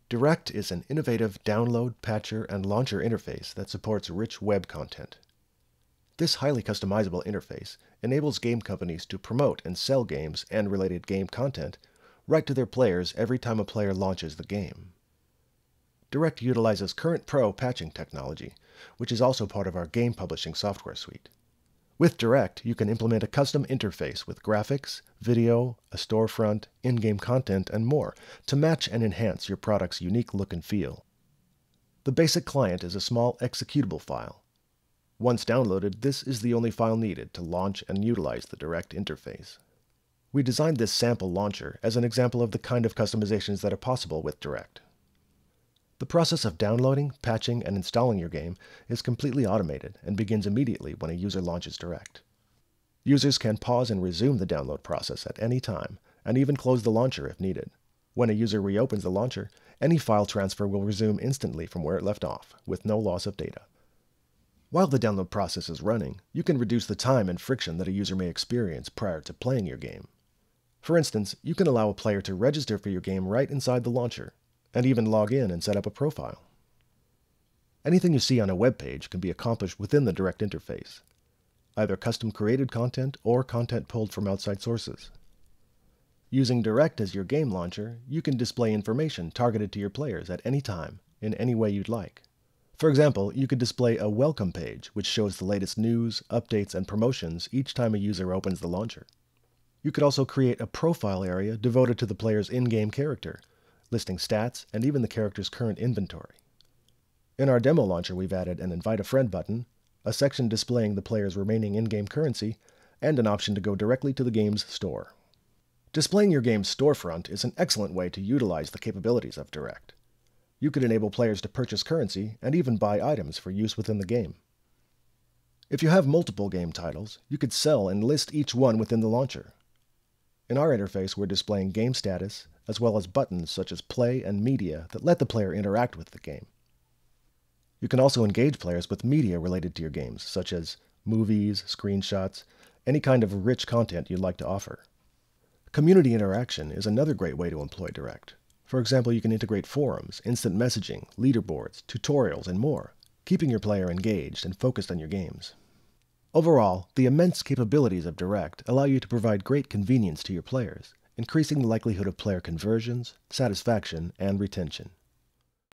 Direct is an innovative download, patcher, and launcher interface that supports rich web content. This highly customizable interface enables game companies to promote and sell games and related game content right to their players every time a player launches the game. Direct utilizes Current Pro patching technology, which is also part of our game publishing software suite. With Direct, you can implement a custom interface with graphics, video, a storefront, in-game content, and more to match and enhance your product's unique look and feel. The basic client is a small executable file. Once downloaded, this is the only file needed to launch and utilize the Direct interface. We designed this sample launcher as an example of the kind of customizations that are possible with Direct. The process of downloading, patching, and installing your game is completely automated and begins immediately when a user launches Direct. Users can pause and resume the download process at any time, and even close the launcher if needed. When a user reopens the launcher, any file transfer will resume instantly from where it left off, with no loss of data. While the download process is running, you can reduce the time and friction that a user may experience prior to playing your game. For instance, you can allow a player to register for your game right inside the launcher, and even log in and set up a profile. Anything you see on a web page can be accomplished within the Direct interface, either custom-created content or content pulled from outside sources. Using Direct as your game launcher, you can display information targeted to your players at any time, in any way you'd like. For example, you could display a welcome page, which shows the latest news, updates, and promotions each time a user opens the launcher. You could also create a profile area devoted to the player's in-game character, listing stats and even the character's current inventory. In our demo launcher, we've added an Invite a Friend button, a section displaying the player's remaining in-game currency, and an option to go directly to the game's store. Displaying your game's storefront is an excellent way to utilize the capabilities of Direct. You could enable players to purchase currency and even buy items for use within the game. If you have multiple game titles, you could sell and list each one within the launcher. In our interface, we're displaying game status, as well as buttons such as play and media that let the player interact with the game. You can also engage players with media related to your games, such as movies, screenshots, any kind of rich content you'd like to offer. Community interaction is another great way to employ Direct. For example, you can integrate forums, instant messaging, leaderboards, tutorials, and more, keeping your player engaged and focused on your games. Overall, the immense capabilities of Direct allow you to provide great convenience to your players, increasing the likelihood of player conversions, satisfaction, and retention.